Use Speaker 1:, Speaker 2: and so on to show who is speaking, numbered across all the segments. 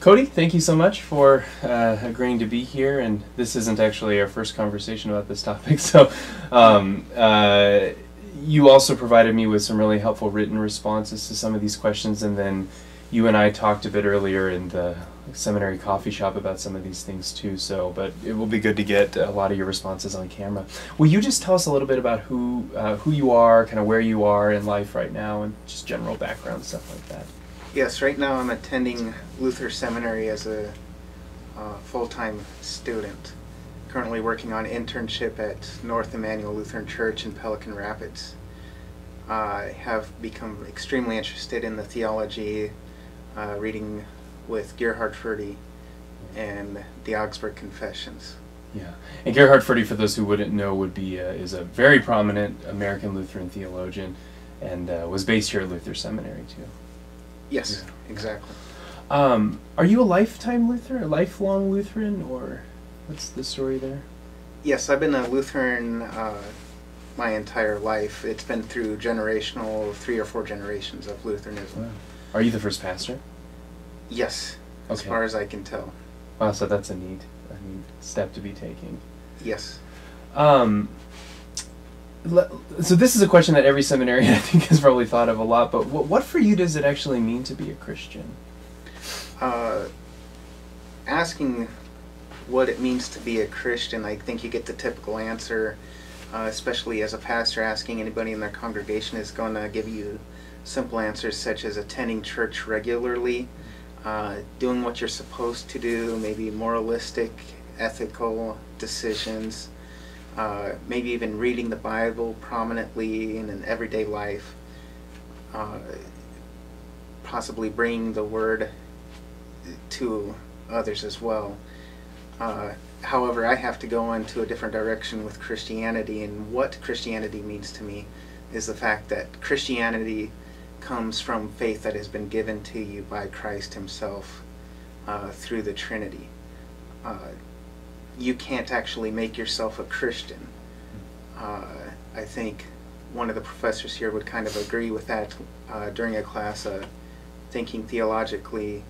Speaker 1: Cody, thank you so much for agreeing to be here, and this isn't actually our first conversation about this topic, so you also provided me with some really helpful written responses to some of these questions, and then you and I talked a bit earlier in the seminary coffee shop about some of these things too, but it will be good to get a lot of your responses on camera. Will you just tell us a little bit about who you are, kind of where you are in life right now, and just general background, stuff like that?
Speaker 2: Yes, right now I'm attending Luther Seminary as a full-time student. Currently working on internship at North Emmanuel Lutheran Church in Pelican Rapids. I have become extremely interested in the theology, reading with Gerhard Forde and the Augsburg Confessions.
Speaker 1: Yeah, and Gerhard Forde, for those who wouldn't know, is a very prominent American Lutheran theologian, and was based here at Luther Seminary too.
Speaker 2: Yes, yeah. Exactly.
Speaker 1: Are you a lifetime Lutheran, a lifelong Lutheran, or what's the story there?
Speaker 2: Yes, I've been a Lutheran my entire life. It's been through 3 or 4 generations of Lutheranism.
Speaker 1: Wow. Are you the first pastor?
Speaker 2: Yes, as far as I can tell.
Speaker 1: Wow, so that's a neat step to be taking.
Speaker 2: Yes.
Speaker 1: So this is a question that every seminarian I think has probably thought of a lot, but what for you does it actually mean to be a Christian?
Speaker 2: Asking what it means to be a Christian, I think you get the typical answer, especially as a pastor. Asking anybody in their congregation is going to give you simple answers such as attending church regularly, doing what you're supposed to do, maybe moralistic, ethical decisions, maybe even reading the Bible prominently in an everyday life, possibly bringing the Word to others as well. However, I have to go into a different direction with Christianity, and what Christianity means to me is the fact that Christianity comes from faith that has been given to you by Christ Himself through the Trinity. You can't actually make yourself a Christian. I think one of the professors here would kind of agree with that during a class, Thinking Theologically,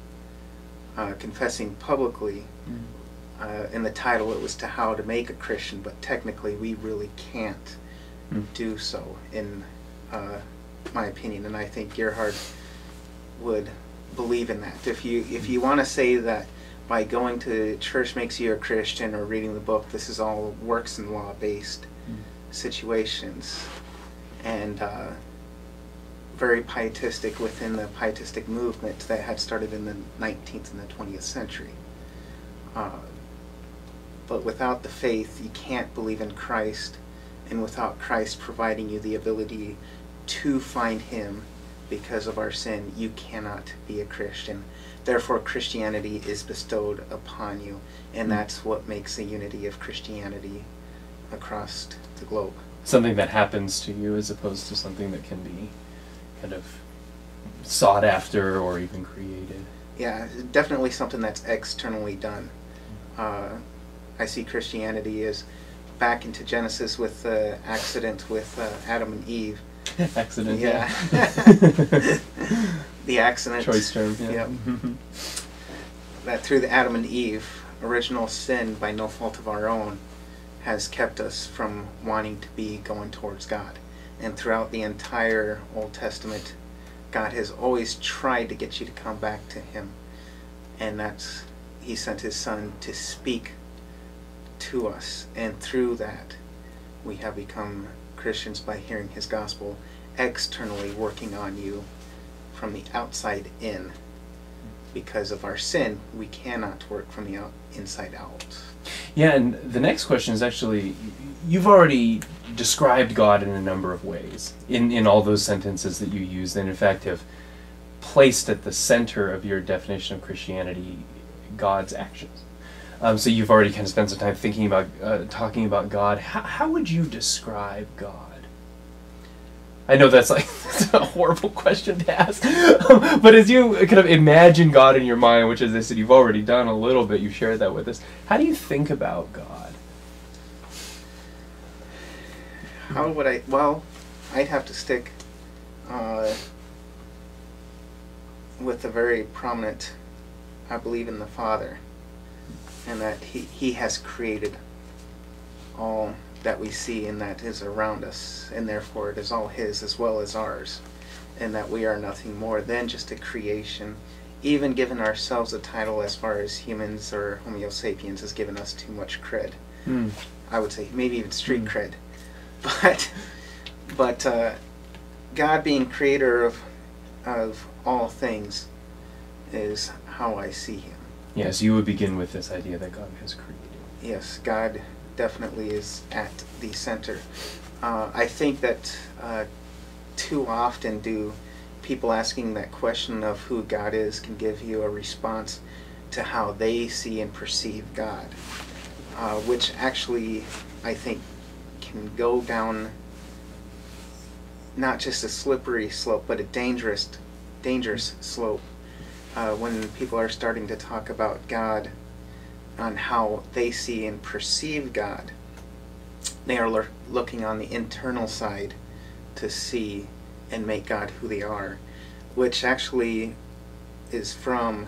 Speaker 2: Confessing Publicly. In the title it was to how to make a Christian, but technically we really can't do so, in my opinion, and I think Gerhard would believe in that. If you want to say that by going to church makes you a Christian, or reading the book, this is all works and law based situations, and very pietistic within the pietistic movement that had started in the 19th and the 20th century. But without the faith, you can't believe in Christ, and without Christ providing you the ability to find Him because of our sin, you cannot be a Christian. Therefore, Christianity is bestowed upon you, and that's what makes the unity of Christianity across the globe.
Speaker 1: Something that happens to you as opposed to something that can be kind of sought after or even created.
Speaker 2: Yeah, definitely something that's externally done. I see Christianity as back into Genesis with the accident with Adam and Eve.
Speaker 1: Accident,
Speaker 2: yeah. The accident.
Speaker 1: Choice term, yeah.
Speaker 2: Yep. That through the Adam and Eve, original sin by no fault of our own, has kept us from wanting to be going towards God. And throughout the entire Old Testament, God has always tried to get you to come back to Him. And that's, He sent His Son to speak to us, and through that we have become Christians by hearing His gospel externally working on you from the outside in. Because of our sin, we cannot work from the inside out.
Speaker 1: Yeah, and the next question is actually, you've already described God in a number of ways in all those sentences that you used, and in fact have placed at the center of your definition of Christianity God's actions. So you've already kind of spent some time thinking about, talking about God. How would you describe God? I know that's that's a horrible question to ask, but as you kind of imagine God in your mind, which, as I said, you've already done a little bit, you shared that with us, how do you think about God?
Speaker 2: How would I, well, I'd have to stick with a very prominent I believe in the Father, and that He has created all that we see and that is around us, and therefore it is all His as well as ours, and that we are nothing more than just a creation. Even giving ourselves a title as far as humans or Homo sapiens has given us too much cred. I would say maybe even street cred. But God being creator of all things is how I see Him.
Speaker 1: Yes, you would begin with this idea that God has created.
Speaker 2: Yes, God definitely is at the center. I think that too often do people asking that question of who God is can give you a response to how they see and perceive God, which actually I think can go down not just a slippery slope, but a dangerous slope when people are starting to talk about God on how they see and perceive God. They are looking on the internal side to see and make God who they are, which actually is from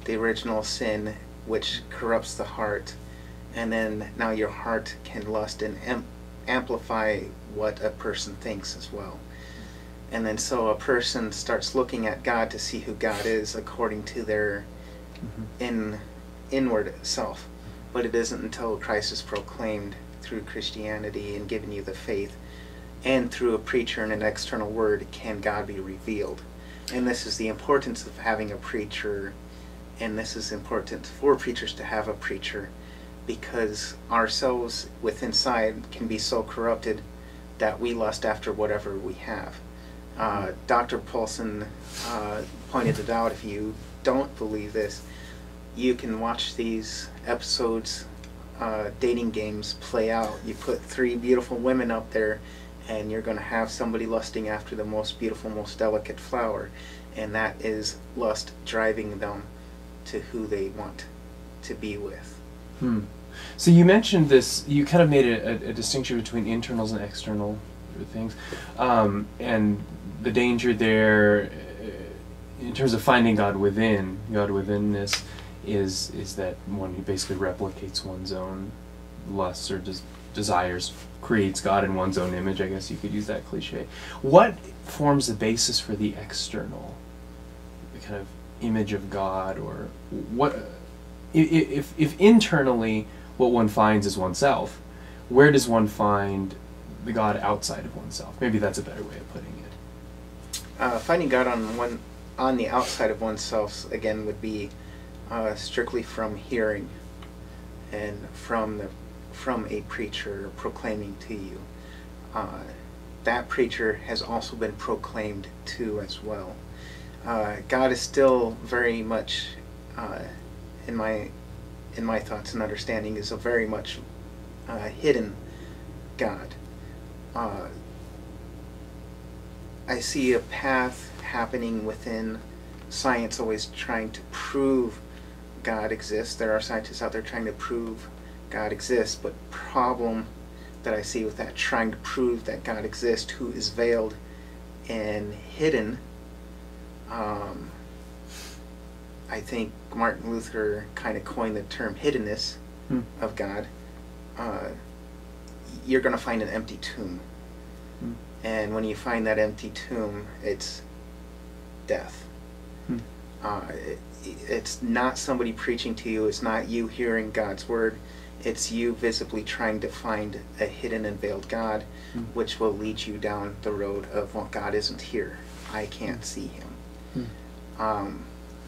Speaker 2: the original sin, which corrupts the heart, and then now your heart can lust and amplify what a person thinks as well. And then so a person starts looking at God to see who God is according to their inward self. But it isn't until Christ is proclaimed through Christianity and given you the faith, and through a preacher and an external word, can God be revealed. And this is the importance of having a preacher, and this is important for preachers to have a preacher, because ourselves within inside can be so corrupted that we lust after whatever we have. Dr. Paulson pointed it out. If you don't believe this, you can watch these episodes, dating games play out. You put 3 beautiful women up there, and you're going to have somebody lusting after the most beautiful, most delicate flower, and that is lust driving them to who they want to be with.
Speaker 1: So you mentioned this, you kind of made a distinction between internals and external things, and the danger there in terms of finding God withinness is that one who basically replicates one's own lusts or desires, creates God in one's own image, I guess you could use that cliche. What forms the basis for the external, the kind of image of God, or what, if internally what one finds is oneself, where does one find the God outside of oneself? Maybe that's a better way of putting it.
Speaker 2: Finding God on the outside of oneself, again, would be strictly from hearing and from a preacher proclaiming to you. That preacher has also been proclaimed to as well. God is still very much, in my thoughts and understanding, is a very much hidden God. I see a path happening within science, always trying to prove God exists. There are scientists out there trying to prove God exists, but problem that I see with that, trying to prove that God exists, who is veiled and hidden. I think Martin Luther kind of coined the term hiddenness of God. You're going to find an empty tomb. And when you find that empty tomb, it's death. It's not somebody preaching to you. It's not you hearing God's word. It's you visibly trying to find a hidden and veiled God, which will lead you down the road of, well, God isn't here. I can't see Him.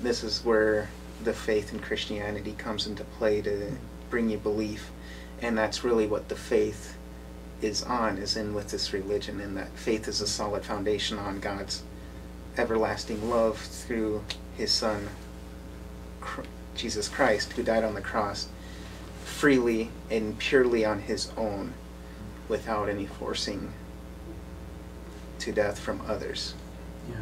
Speaker 2: This is where the faith in Christianity comes into play to bring you belief. And that's really what the faith is in with this religion, and that faith is a solid foundation on God's everlasting love through His Son, Jesus Christ, who died on the cross freely and purely on His own, without any forcing to death from others.
Speaker 1: Yeah.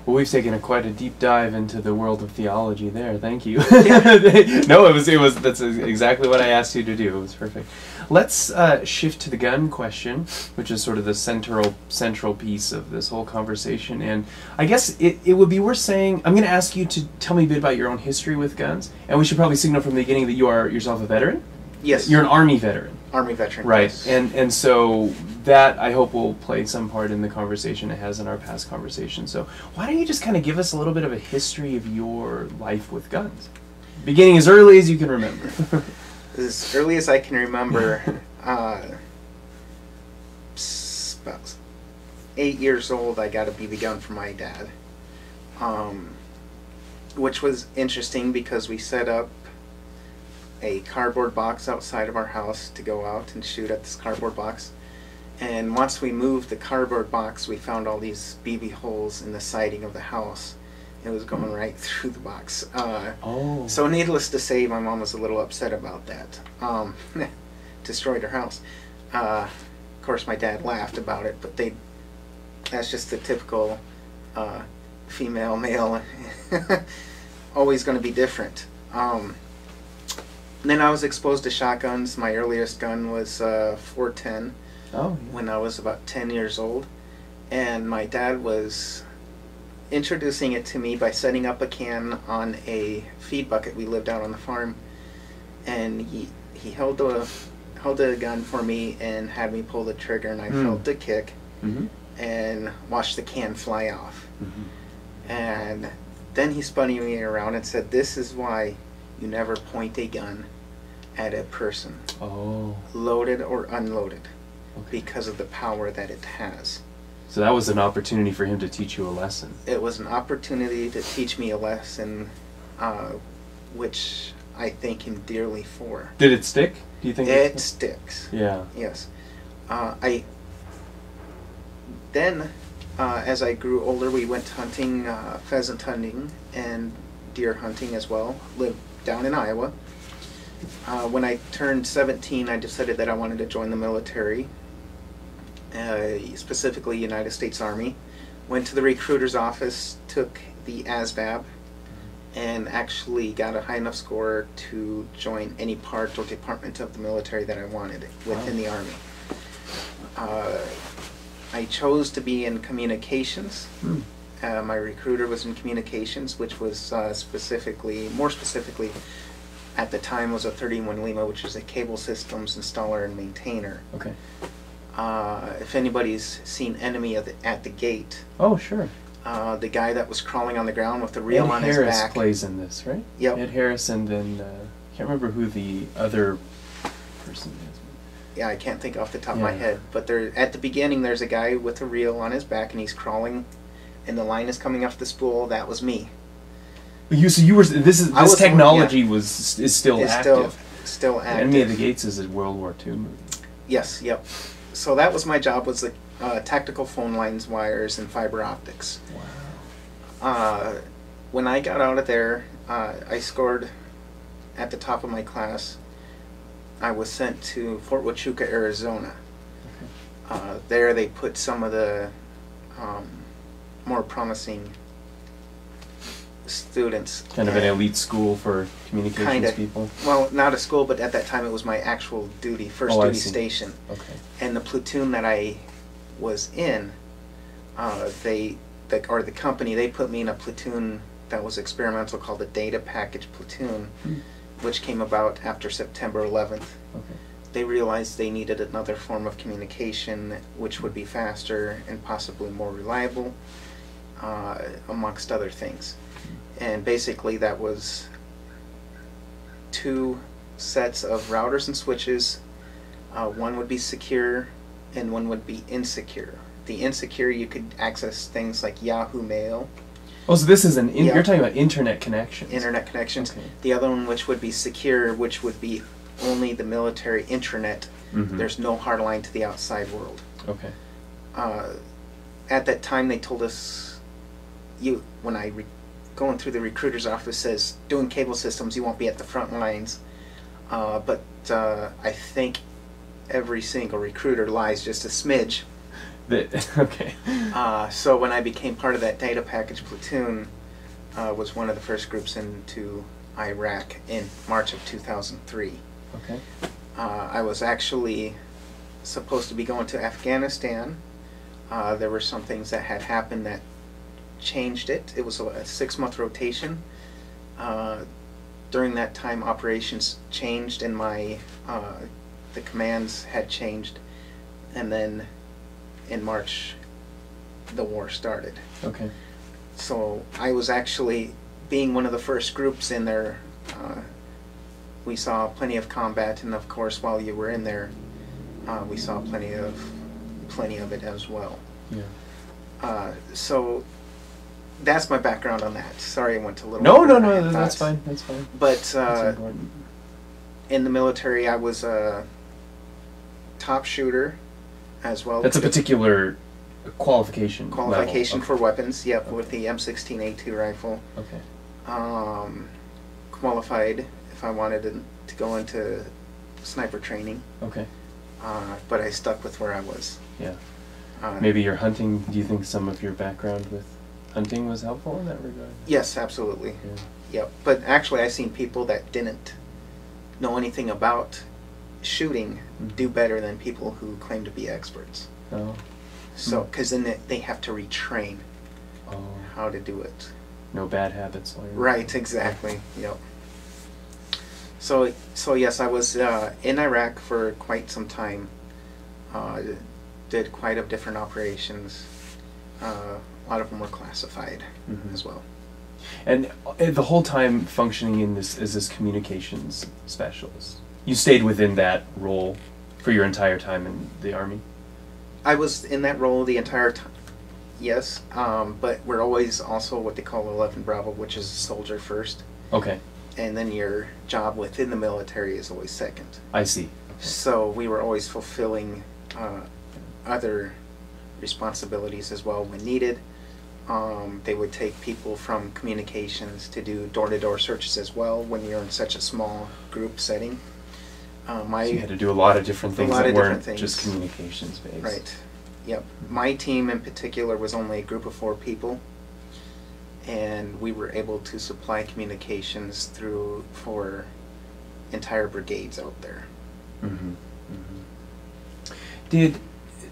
Speaker 1: Well, we've taken quite a deep dive into the world of theology there. Thank you.
Speaker 2: Yeah.
Speaker 1: No, it was. That's exactly what I asked you to do. It was perfect. Let's shift to the gun question, which is sort of the central piece of this whole conversation. And I guess it would be worth saying, I'm going to ask you to tell me a bit about your own history with guns, and we should probably signal from the beginning that you are yourself a veteran.
Speaker 2: Yes.
Speaker 1: You're an Army veteran.
Speaker 2: Army veteran.
Speaker 1: Right.
Speaker 2: Yes.
Speaker 1: And so that, I hope, will play some part in the conversation it has in our past conversation. So why don't you just kind of give us a little bit of a history of your life with guns? Beginning as early as you can remember.
Speaker 2: As early as I can remember, about 8 years old, I got a BB gun from my dad, which was interesting because we set up a cardboard box outside of our house to go out and shoot at this cardboard box. And once we moved the cardboard box, we found all these BB holes in the siding of the house. It was going right through the box. So needless to say, my mom was a little upset about that. Destroyed her house. Of course, my dad laughed about it, but that's just the typical female, male. Always going to be different. Then I was exposed to shotguns. My earliest gun was 410 when I was about 10 years old. And my dad was introducing it to me by setting up a can on a feed bucket. We lived out on the farm, and he held a gun for me and had me pull the trigger, and I felt the kick and watched the can fly off. And then he spun me around and said, "This is why you never point a gun at a person, loaded or unloaded, because of the power that it has."
Speaker 1: So that was an opportunity for him to teach you a lesson.
Speaker 2: It was an opportunity to teach me a lesson, which I thank him dearly for.
Speaker 1: Did it stick? Do you think
Speaker 2: it sticks?
Speaker 1: Yeah.
Speaker 2: Yes. As I grew older, we went hunting, pheasant hunting and deer hunting as well. Lived down in Iowa. When I turned 17, I decided that I wanted to join the military. Specifically United States Army. Went to the recruiter's office, took the ASVAB, and actually got a high enough score to join any part or department of the military that I wanted within the Army. I chose to be in communications. My recruiter was in communications, which was more specifically, at the time was a 31 Lima, which is a cable systems installer and maintainer.
Speaker 1: Okay.
Speaker 2: If anybody's seen Enemy at the Gate.
Speaker 1: Oh, sure.
Speaker 2: The guy that was crawling on the ground with the reel on his
Speaker 1: Harris
Speaker 2: back.
Speaker 1: plays in this, right?
Speaker 2: Yep.
Speaker 1: Ed Harris, and then can't remember who the other person is.
Speaker 2: Yeah, I can't think off the top of my head. But at the beginning, there's a guy with a reel on his back, and he's crawling, and the line is coming off the spool. That was me. This technology is still active. Still active.
Speaker 1: Enemy of the Gates is a World War II movie.
Speaker 2: Yes. Yep. So that was my job, was the tactical phone lines, wires, and fiber optics.
Speaker 1: Wow.
Speaker 2: When I got out of there, I scored at the top of my class. I was sent to Fort Huachuca, Arizona. Okay. There they put some of the more promising students.
Speaker 1: Kind of an elite school for communications people?
Speaker 2: Well, not a school, but at that time it was my actual duty, first duty station.
Speaker 1: Okay.
Speaker 2: And the platoon that I was in, the company, they put me in a platoon that was experimental called the Data Package Platoon, which came about after September 11th.
Speaker 1: Okay.
Speaker 2: They realized they needed another form of communication which would be faster and possibly more reliable, amongst other things. And basically that was 2 sets of routers and switches. One would be secure and one would be insecure. The insecure, you could access things like Yahoo Mail.
Speaker 1: Oh, so this is you're talking about internet connections.
Speaker 2: Internet connections.
Speaker 1: Okay.
Speaker 2: The other one, which would be secure, which would be only the military intranet. There's no hard line to the outside world.
Speaker 1: Okay.
Speaker 2: At that time, they told us, going through the recruiter's office, says, doing cable systems, you won't be at the front lines. But I think every single recruiter lies just a smidge.
Speaker 1: Okay.
Speaker 2: So when I became part of that data package platoon, was one of the first groups into Iraq in March of 2003.
Speaker 1: Okay.
Speaker 2: I was actually supposed to be going to Afghanistan. There were some things that had happened that changed it. It was a 6-month rotation. During that time, operations changed, and the commands had changed. And then in March, the war started.
Speaker 1: Okay.
Speaker 2: So I was actually, being one of the first groups in there, we saw plenty of combat, and of course, while you were in there, we saw plenty of it as well.
Speaker 1: Yeah.
Speaker 2: So that's my background on that. Sorry, I went a little.
Speaker 1: No,
Speaker 2: over
Speaker 1: no,
Speaker 2: my
Speaker 1: no. That's
Speaker 2: thoughts.
Speaker 1: fine. That's fine.
Speaker 2: But
Speaker 1: That's important.
Speaker 2: in the military, I was a top shooter as well.
Speaker 1: That's a particular qualification.
Speaker 2: Qualification
Speaker 1: level.
Speaker 2: for weapons. Yep,
Speaker 1: Okay.
Speaker 2: with the M16A2 rifle.
Speaker 1: Okay.
Speaker 2: Qualified if I wanted to go into sniper training.
Speaker 1: Okay.
Speaker 2: But I stuck with where I was.
Speaker 1: Yeah.
Speaker 2: Uh,
Speaker 1: Maybe your hunting. Do you think some of your background with hunting was helpful in that regard?
Speaker 2: Yes, absolutely.
Speaker 1: Yeah.
Speaker 2: Yep. But actually, I've seen people that didn't know anything about shooting do better than people who claim to be experts.
Speaker 1: Oh.
Speaker 2: So, because then they have to retrain
Speaker 1: Oh.
Speaker 2: how to do it.
Speaker 1: No bad habits learned.
Speaker 2: Right, exactly. Yep. So yes, I was in Iraq for quite some time. Did quite a different operations. A lot of them were classified as well.
Speaker 1: And the whole time functioning in this as this communications specialist, you stayed within that role for your entire time in the Army?
Speaker 2: I was in that role the entire time. Yes, but we're always also what they call 11 Bravo, which is soldier first.
Speaker 1: Okay.
Speaker 2: And then your job within the military is always second.
Speaker 1: I see.
Speaker 2: So we were always fulfilling other responsibilities as well when needed. They would take people from communications to do door-to-door searches as well when you're in such a small group setting.
Speaker 1: So you had to do a lot of different things that weren't
Speaker 2: things.
Speaker 1: just communications based.
Speaker 2: Right. Yep. My team in particular was only a group of 4 people, and we were able to supply communications for entire brigades out there.
Speaker 1: Mm-hmm. Mm-hmm.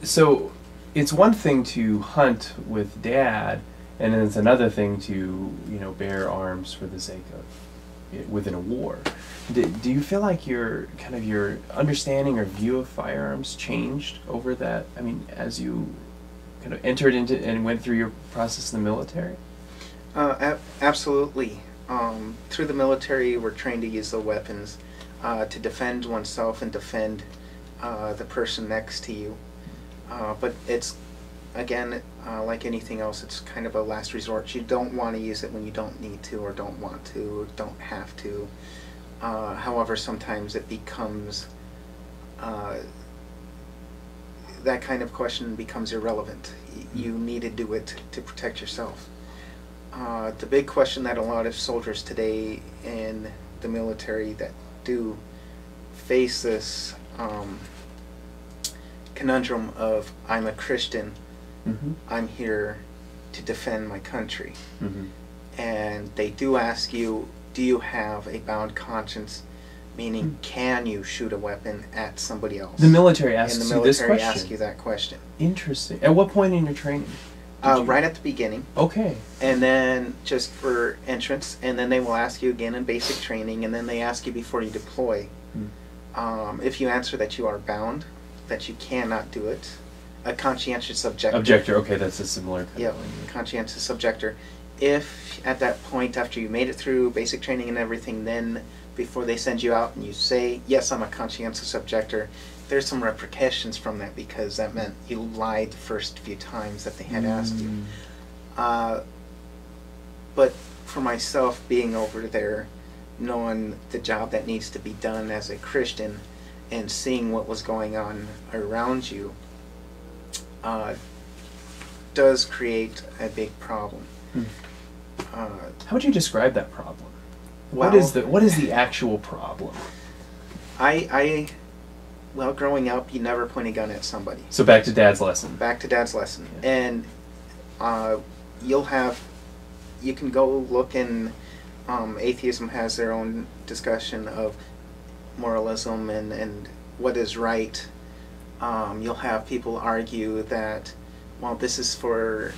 Speaker 1: So it's one thing to hunt with Dad, and then it's another thing to bear arms for the sake of within a war. Do you feel like your understanding or view of firearms changed over that? I mean, as you kind of entered into and went through your process in the military?
Speaker 2: Absolutely. Through the military, we're trained to use the weapons to defend oneself and defend the person next to you. But it's, again, like anything else, it's kind of a last resort. You don't want to use it when you don't need to or don't want to or don't have to. However, sometimes it becomes, that kind of question becomes irrelevant. You need to do it to protect yourself. The big question that a lot of soldiers today in the military that do face this conundrum of, I'm a Christian, I'm here to defend my country. And they do ask you, do you have a bound conscience? Meaning, can you shoot a weapon at somebody else?
Speaker 1: The military asks you this question?
Speaker 2: And the military asks you that question.
Speaker 1: Interesting. At what point in your training?
Speaker 2: Right at the beginning.
Speaker 1: Okay.
Speaker 2: And then just for entrance, and then they will ask you again in basic training, and then they ask you before you deploy. If you answer that you are bound, that you cannot do it, a conscientious objector.
Speaker 1: Objector, okay, that's a similar kind
Speaker 2: Yep,
Speaker 1: of language.
Speaker 2: conscientious objector. If at that point, after you made it through basic training and everything, then before they send you out and you say, yes, I'm a conscientious objector, there's some repercussions from that because that meant you lied the first few times that they had asked you. But for myself, being over there, knowing the job that needs to be done as a Christian and seeing what was going on around you does create a big problem.
Speaker 1: How would you describe that problem?
Speaker 2: Well,
Speaker 1: What is the actual problem?
Speaker 2: I well, growing up, you never point a gun at somebody.
Speaker 1: So back to Dad's lesson.
Speaker 2: Back to Dad's lesson.
Speaker 1: Yeah.
Speaker 2: And you can go look in, atheism has their own discussion of moralism and what is right. You'll have people argue that, well, this is for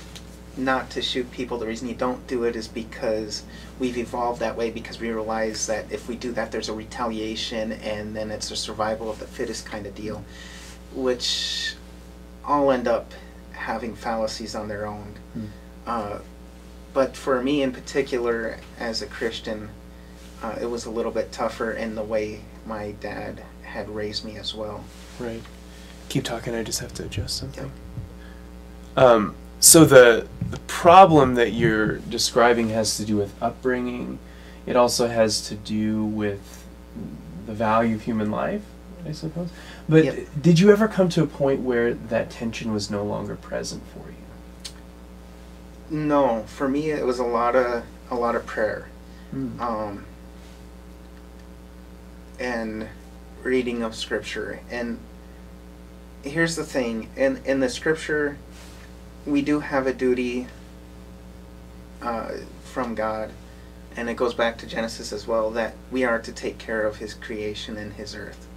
Speaker 2: not to shoot people. The reason you don't do it is because we've evolved that way, because we realize that if we do that, there's a retaliation, and then it's a survival of the fittest kind of deal, which all end up having fallacies on their own. But for me in particular, as a Christian, it was a little bit tougher in the way my dad had raised me as well.
Speaker 1: Right. Keep talking, I just have to adjust something. Yep. So the problem that you're describing has to do with upbringing. It also has to do with the value of human life, I suppose. But
Speaker 2: yep.
Speaker 1: Did you ever come to a point where that tension was no longer present for you?
Speaker 2: No, for me it was a lot of prayer, and reading of Scripture. And here's the thing: in the Scripture, we do have a duty from God, and it goes back to Genesis as well, that we are to take care of His creation and His earth.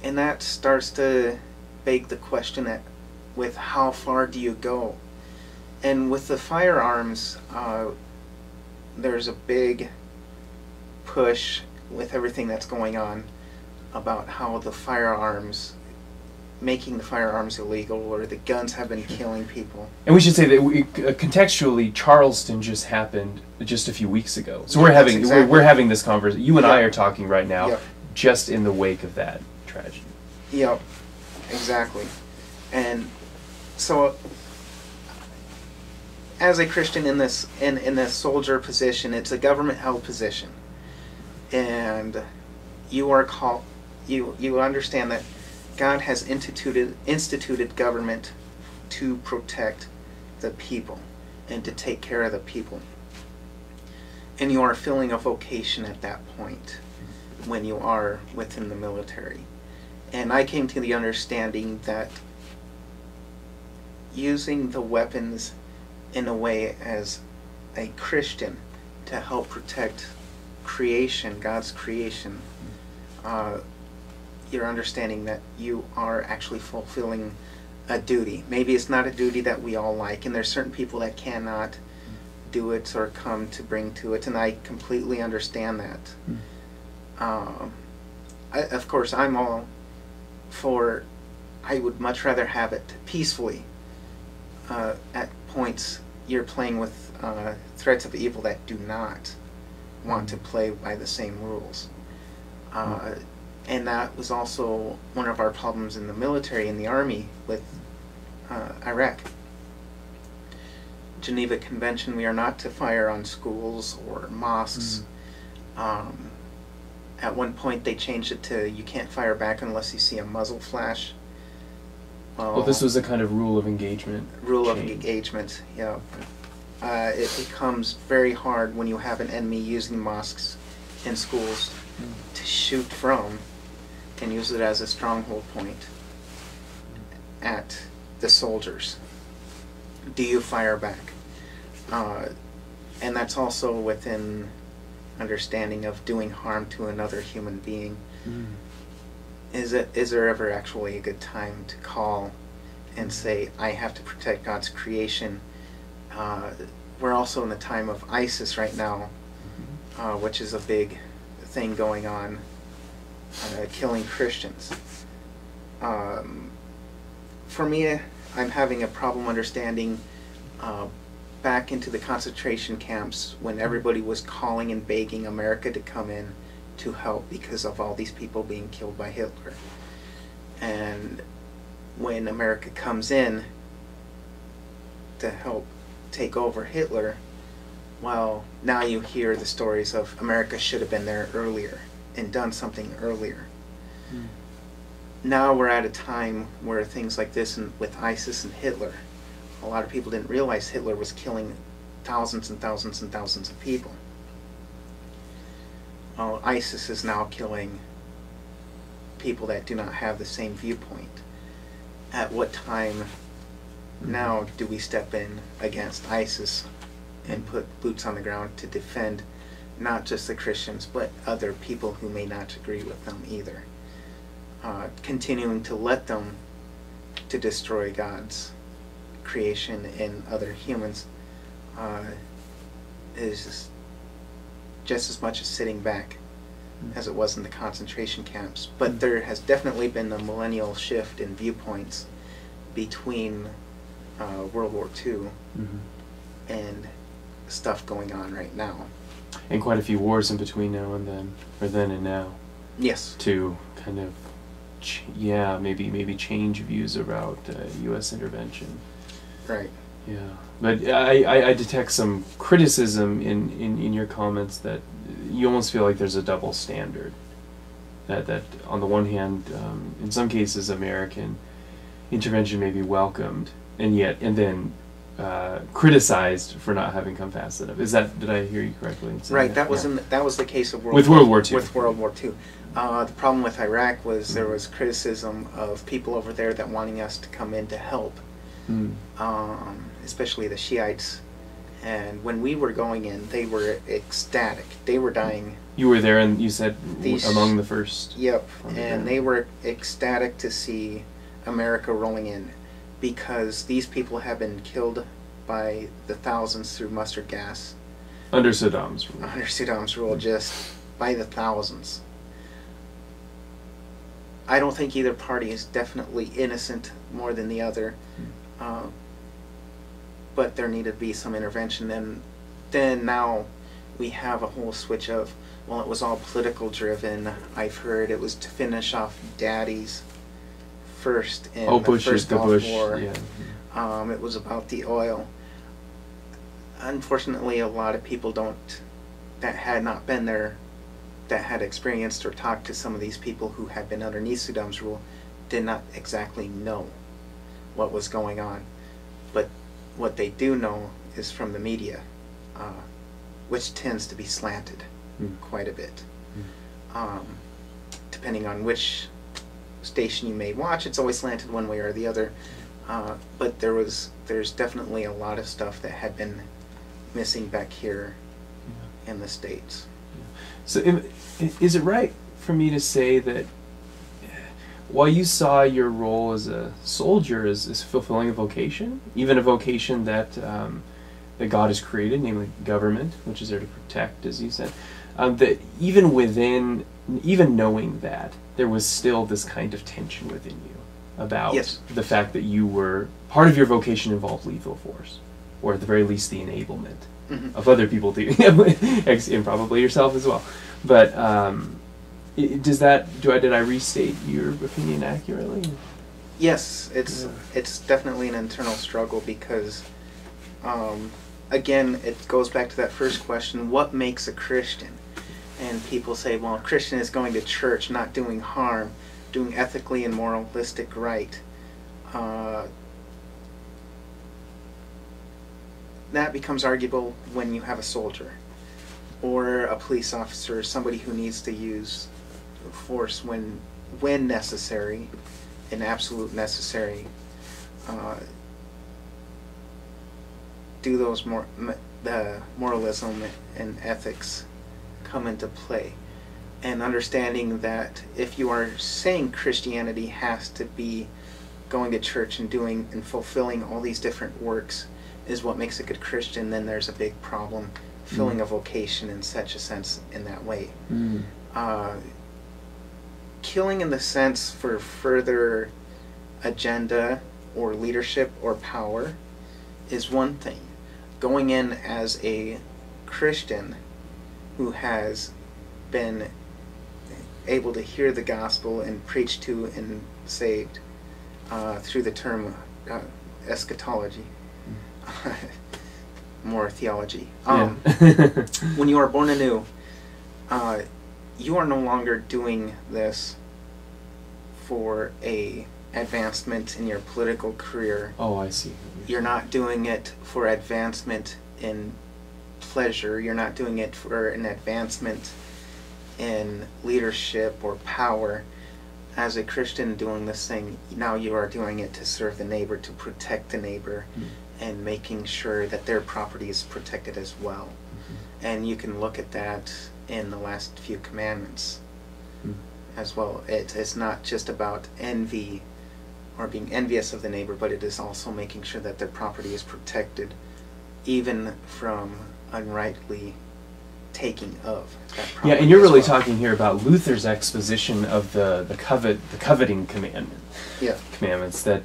Speaker 2: And that starts to beg the question with how far do you go? And with the firearms, there's a big push with everything that's going on about how the firearms, making the firearms illegal, or the guns have been killing people.
Speaker 1: And we should say that contextually, Charleston just happened just a few weeks ago. So we're having this conversation. You and I are talking right now, just in the wake of that tragedy.
Speaker 2: Yep, exactly. And so, as a Christian in this soldier position, it's a government-held position, and you are called. You understand that God has instituted government to protect the people and to take care of the people. And you are filling a vocation at that point when you are within the military. And I came to the understanding that using the weapons in a way as a Christian to help protect creation, God's creation, you're understanding that you are actually fulfilling a duty. Maybe it's not a duty that we all like, and there's certain people that cannot do it or come to bring to it, and I completely understand that. Of course, I'm all for, I would much rather have it peacefully. At points, you're playing with threats of evil that do not want to play by the same rules. And that was also one of our problems in the military, in the Army, with Iraq. Geneva Convention, we are not to fire on schools or mosques. At one point they changed it to you can't fire back unless you see a muzzle flash.
Speaker 1: Well, this was a kind of rule of engagement.
Speaker 2: Rule of engagement, yeah. It becomes very hard when you have an enemy using mosques in schools to shoot from and use it as a stronghold point at the soldiers. Do you fire back? And that's also within understanding of doing harm to another human being. Is there ever actually a good time to call and say, I have to protect God's creation? We're also in the time of ISIS right now, which is a big thing going on, killing Christians. For me, I'm having a problem understanding back into the concentration camps when everybody was calling and begging America to come in to help because of all these people being killed by Hitler. And when America comes in to help take over Hitler, well, now you hear the stories of America should have been there earlier and done something earlier. Now we're at a time where things like this, and with ISIS and Hitler, a lot of people didn't realize Hitler was killing thousands and thousands and thousands of people. ISIS is now killing people that do not have the same viewpoint. At what time now do we step in against ISIS and put boots on the ground to defend not just the Christians, but other people who may not agree with them either? Continuing to let them to destroy God's creation and other humans is just as much as sitting back as it was in the concentration camps. But there has definitely been a millennial shift in viewpoints between World War II and stuff going on right now.
Speaker 1: And quite a few wars in between now and then, or then and now.
Speaker 2: Yes.
Speaker 1: To kind of, maybe change views about U.S. intervention.
Speaker 2: Right.
Speaker 1: Yeah, but I detect some criticism in your comments that you almost feel like there's a double standard. That on the one hand, in some cases, American intervention may be welcomed, and then criticized for not having come fast enough. Did I hear you correctly in saying
Speaker 2: right.
Speaker 1: that?
Speaker 2: That was the case of
Speaker 1: World War II.
Speaker 2: With World War II. The problem with Iraq was there was criticism of people over there that wanting us to come in to help. Especially the Shiites, and when we were going in, they were ecstatic. They were dying. You were there, and you said among the first. Yep, and they were ecstatic to see America rolling in, because these people have been killed by the thousands through mustard gas. Under Saddam's rule. Under Saddam's rule, just by the thousands. I don't think either party is definitely innocent more than the other. But there needed to be some intervention. Then now we have a whole switch of, well, it was all political driven. I've heard it was to finish off daddies first in the first Gulf War. Yeah. It was about the oil. Unfortunately, a lot of people that had not been there, that had experienced or talked to some of these people who had been underneath Saddam's rule, did not exactly know what was going on. But what they do know is from the media, which tends to be slanted quite a bit. Depending on which station you may watch, it's always slanted one way or the other. But there's definitely a lot of stuff that had been missing back here in the States.
Speaker 1: So is it right for me to say that while you saw your role as a soldier as fulfilling a vocation, even a vocation that that God has created, namely government, which is there to protect, as you said, that even knowing that, there was still this kind of tension within you about the fact that you were, part of your vocation involved lethal force, or at the very least the enablement of other people to, and probably yourself as well. But did I restate your opinion accurately?
Speaker 2: Yes, it's definitely an internal struggle because, again, it goes back to that first question: what makes a Christian? And people say, well, a Christian is going to church, not doing harm, doing ethically and moralistic right. That becomes arguable when you have a soldier or a police officer, somebody who needs to use force when necessary, and absolute necessary. Do those the moralism and ethics come into play, and understanding that if you are saying Christianity has to be going to church and doing and fulfilling all these different works is what makes a good Christian, then there's a big problem filling a vocation in such a sense in that way. Killing in the sense for further agenda or leadership or power is one thing. Going in as a Christian who has been able to hear the gospel and preached to and saved through the term eschatology, more theology. When you are born anew, you are no longer doing this for a advancement in your political career.
Speaker 1: Oh, I see.
Speaker 2: You're not doing it for advancement in pleasure. You're not doing it for an advancement in leadership or power, as a Christian doing this thing, now you are doing it to serve the neighbor, to protect the neighbor, and making sure that their property is protected as well. And you can look at that in the last few commandments as well. It's not just about envy or being envious of the neighbor, but it is also making sure that their property is protected, even from unrightly taking of that property.
Speaker 1: Yeah, and you're really
Speaker 2: as well.
Speaker 1: talking here about Luther's exposition of the coveting commandment.
Speaker 2: Yeah.
Speaker 1: Commandments that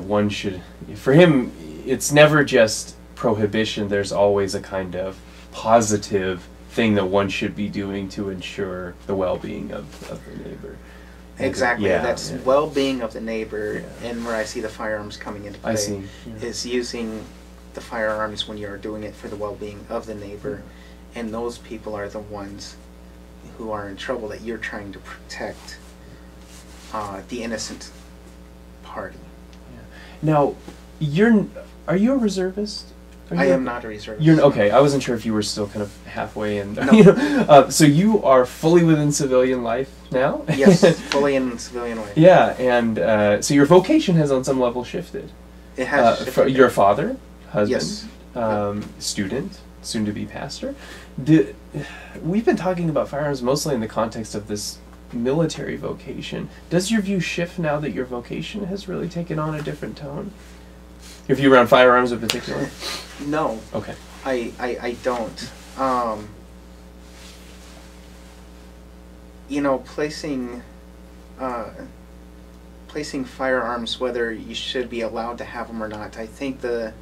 Speaker 1: one should. For him, it's never just prohibition. There's always a kind of positive thing that one should be doing to ensure the well-being of the neighbor.
Speaker 2: Exactly.
Speaker 1: Yeah,
Speaker 2: That's
Speaker 1: yeah.
Speaker 2: well-being of the neighbor,
Speaker 1: Yeah.
Speaker 2: and where I see the firearms coming into play
Speaker 1: I see. Yeah.
Speaker 2: is using the firearms when you're doing it for the well-being of the neighbor, and those people are the ones who are in trouble that you're trying to protect, the innocent party.
Speaker 1: Now, are you a reservist?
Speaker 2: I am not a reservist.
Speaker 1: You're okay. I wasn't sure if you were still kind of halfway in.
Speaker 2: No.
Speaker 1: You know, so you are fully within civilian life now.
Speaker 2: Yes, fully in civilian life.
Speaker 1: Yeah, and so your vocation has on some level shifted.
Speaker 2: It has shifted.
Speaker 1: Your father, husband,
Speaker 2: Yes.
Speaker 1: student, soon to be pastor. We've been talking about firearms mostly in the context of this military vocation. Does your view shift now that your vocation has really taken on a different tone? Your view around firearms in particular?
Speaker 2: No.
Speaker 1: Okay.
Speaker 2: I don't. You know, placing firearms, whether you should be allowed to have them or not, I think the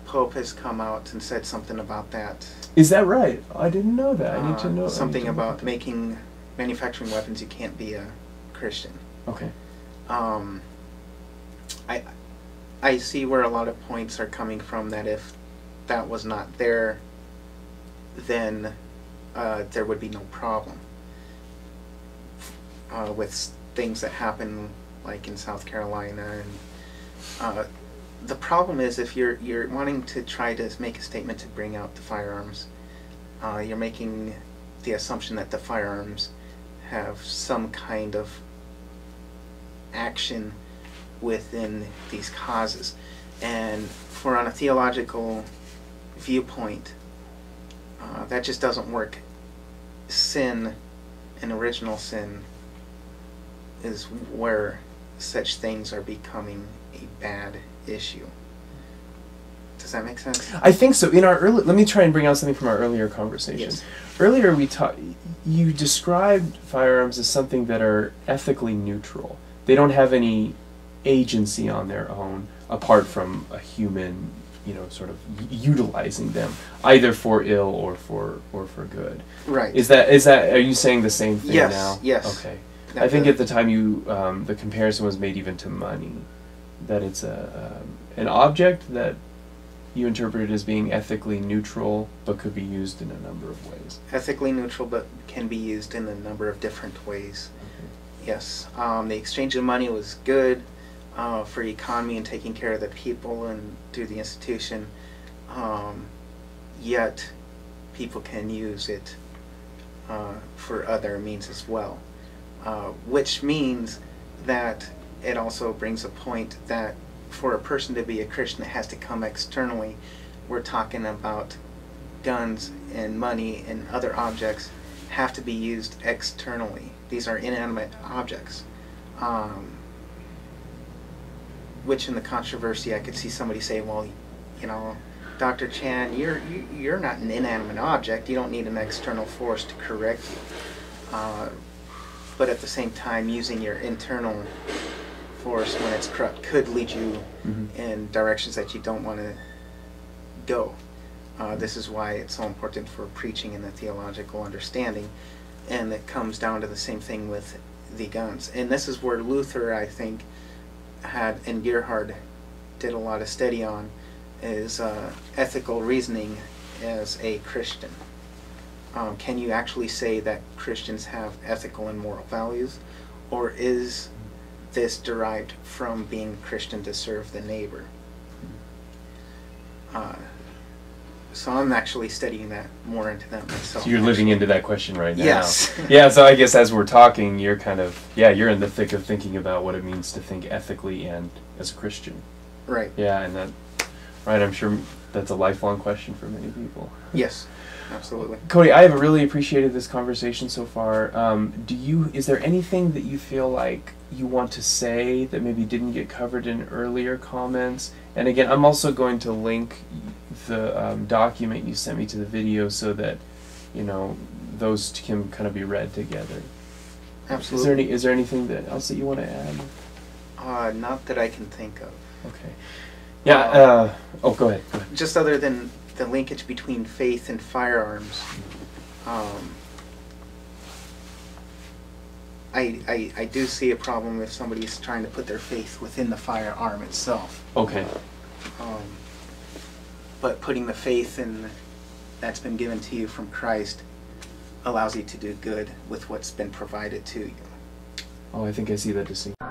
Speaker 2: Pope has come out and said something about that.
Speaker 1: Is that right? I didn't know that. I need to know.
Speaker 2: Something about manufacturing weapons. You can't be a Christian.
Speaker 1: Okay.
Speaker 2: I see where a lot of points are coming from, that if that was not there, then there would be no problem with things that happen like in South Carolina. And the problem is, if you're wanting to try to make a statement to bring out the firearms, you're making the assumption that the firearms have some kind of action within these causes. And on a theological viewpoint, that just doesn't work. Sin and original sin is where such things are becoming a bad issue. Does that make sense?
Speaker 1: I think so. In our let me try and bring out something from our earlier conversation.
Speaker 2: Yes.
Speaker 1: Earlier you described firearms as something that are ethically neutral. They don't have any agency on their own apart from a human, sort of utilizing them either for ill or for good.
Speaker 2: Right.
Speaker 1: Is that are you saying the same thing
Speaker 2: Yes,
Speaker 1: now?
Speaker 2: yes.
Speaker 1: Okay. I think at the time the comparison was made even to money, that it's an object that you interpreted as being ethically neutral but could be used in a number of ways.
Speaker 2: Ethically neutral, but can be used in a number of different ways. Yes. The exchange of money was good for economy and taking care of the people and through the institution, yet people can use it for other means as well, which means that it also brings a point that for a person to be a Christian, it has to come externally. We're talking about guns and money and other objects have to be used externally. These are inanimate objects. Which in the controversy, I could see somebody say, well, Dr. Chan, you're not an inanimate object. You don't need an external force to correct you. But at the same time, using your internal force when it's corrupt could lead you in directions that you don't want to go. This is why it's so important for preaching and the theological understanding, and it comes down to the same thing with the guns. And this is where Luther, I think, and Gerhard did a lot of study on, is ethical reasoning as a Christian. Can you actually say that Christians have ethical and moral values, or is this derived from being Christian to serve the neighbor? So I'm actually studying that more into that myself.
Speaker 1: So you're living into that question right now.
Speaker 2: Yes.
Speaker 1: Yeah, so I guess as we're talking, you're kind of, you're in the thick of thinking about what it means to think ethically and as a Christian.
Speaker 2: Right.
Speaker 1: Yeah, and that, right, I'm sure that's a lifelong question for many people.
Speaker 2: Yes, absolutely.
Speaker 1: Cody, I have really appreciated this conversation so far. Is there anything that you feel like you want to say that maybe didn't get covered in earlier comments? And again, I'm also going to link the document you sent me to the video so that, those can kind of be read together.
Speaker 2: Absolutely.
Speaker 1: Is there anything else that you want to add?
Speaker 2: Not that I can think of.
Speaker 1: Okay. Yeah. Go ahead.
Speaker 2: Just other than the linkage between faith and firearms, I do see a problem if somebody's trying to put their faith within the firearm itself.
Speaker 1: Okay.
Speaker 2: But putting the faith in that's been given to you from Christ allows you to do good with what's been provided to you.
Speaker 1: Oh, I think I see that distinction.